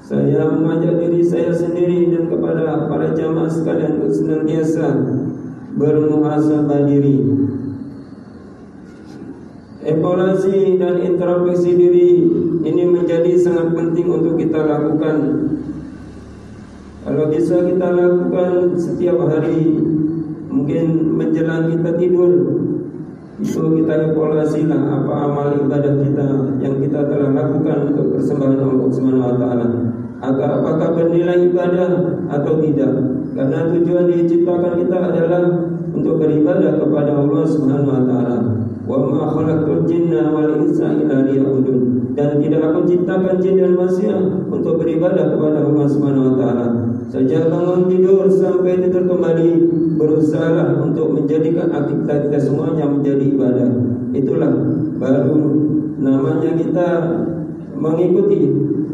Saya mengajak diri saya sendiri dan kepada para jamaah sekalian untuk senantiasa bermuhasabah diri. Evaluasi dan introspeksi diri ini menjadi sangat penting untuk kita lakukan. Kalau bisa kita lakukan setiap hari, mungkin menjelang kita tidur, itu kita evaluasilah apa amal ibadah kita yang kita telah lakukan untuk persembahan Allah Subhanahu wa taala. Apakah bernilai ibadah atau tidak? Karena tujuan diciptakan kita adalah untuk beribadah kepada Allah Subhanahu wa taala. Wa ma khalaqtul jinna wal insa illa liya'budun. Dan tidak aku ciptakan jin dan manusia untuk beribadah kepada Allah Subhanahu wa taala. Sejak bangun tidur sampai tidur kembali, berusahalah untuk menjadikan aktivitas kita semuanya menjadi ibadah. Itulah baru namanya kita mengikuti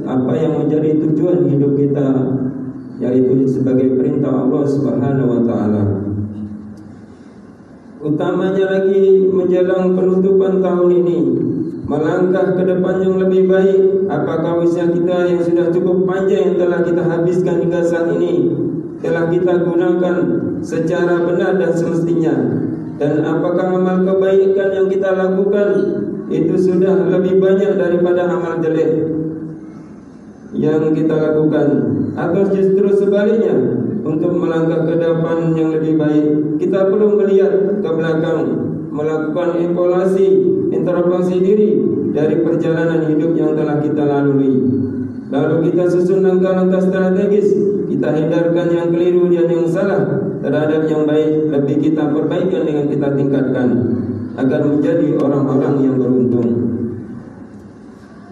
apa yang menjadi tujuan hidup kita, yaitu sebagai perintah Allah Subhanahu wa taala. Utamanya lagi menjelang penutupan tahun ini, melangkah ke depan yang lebih baik. Apakah usia kita yang sudah cukup panjang yang telah kita habiskan hingga saat ini telah kita gunakan secara benar dan semestinya? Dan apakah amal kebaikan yang kita lakukan itu sudah lebih banyak daripada amal jelek yang kita lakukan, atau justru sebaliknya, untuk melangkah ke depan yang lebih baik kita perlu melihat ke belakang, melakukan evaluasi, introspeksi diri dari perjalanan hidup yang telah kita lalui. Lalu kita susun langkah-langkah strategis, kita hindarkan yang keliru dan yang salah, terhadap yang baik lebih kita perbaikan dengan kita tingkatkan agar menjadi orang-orang yang beruntung.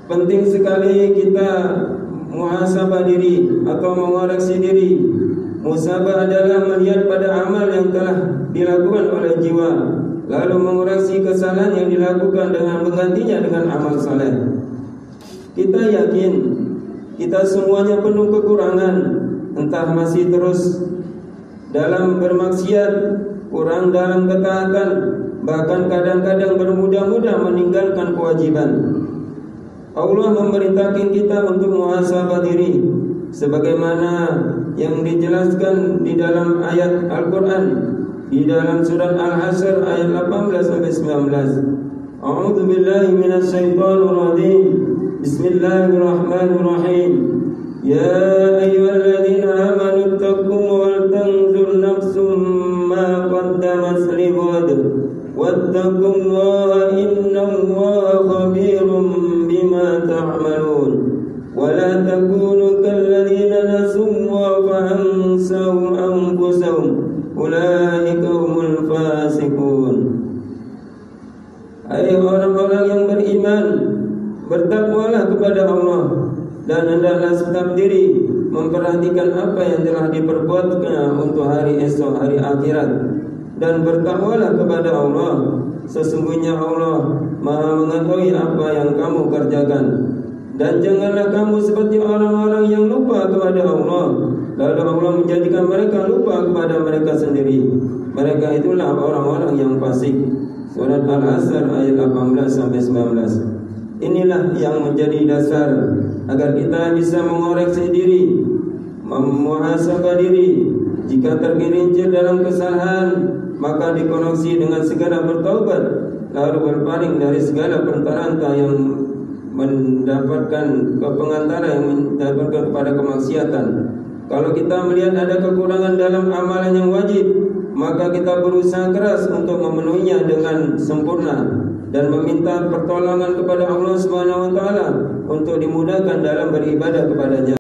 Penting sekali kita muhasabah diri atau mengoreksi diri. Muhasabah adalah melihat pada amal yang telah dilakukan oleh jiwa, lalu mengoreksi kesalahan yang dilakukan dengan menggantinya dengan amal saleh. Kita yakin kita semuanya penuh kekurangan, entah masih terus dalam bermaksiat, kurang dalam ketaatan, bahkan kadang-kadang bermudah-mudah meninggalkan kewajiban. Allah memerintahkan kita untuk muhasabah diri sebagaimana yang dijelaskan di dalam ayat Al-Quran, di dalam surat Al-Hasr ayat 18 sampai 19. A'udzu billahi minasy syaithanir rajim. Bismillahirrahmanirrahim. Ya ayyuhalladzina amanu taqullaha wal tanzur nafsum ma qaddamat lighad wattaqullaha innallaha khabirum bima ta'malun. Wa la takunu kalladzina nasullaha fa ansahum anfusahum ulaika humul fasiqun. Hai orang-orang yang beriman, bertakwalah kepada Allah dan hendaklah tetap diri memperhatikan apa yang telah diperbuatnya untuk hari esok, hari akhirat, dan bertakwalah kepada Allah. Sesungguhnya Allah Maha mengetahui apa yang kamu kerjakan. Dan janganlah kamu seperti orang-orang yang lupa kepada Allah, lalu Allah menjadikan mereka lupa kepada mereka sendiri. Mereka itulah orang-orang yang fasik. Surat Al-Asr ayat 18 sampai 19. Inilah yang menjadi dasar agar kita bisa mengoreksi diri, memuhasabah diri. Jika tergelincir dalam kesalahan, maka dikoreksi dengan segera bertaubat, lalu berpaling dari segala perantara yang mendapatkan pengantara yang mendapatkan kepada kemaksiatan. Kalau kita melihat ada kekurangan dalam amalan yang wajib, maka kita berusaha keras untuk memenuhinya dengan sempurna dan meminta pertolongan kepada Allah Subhanahu wa taala untuk dimudahkan dalam beribadah kepadanya.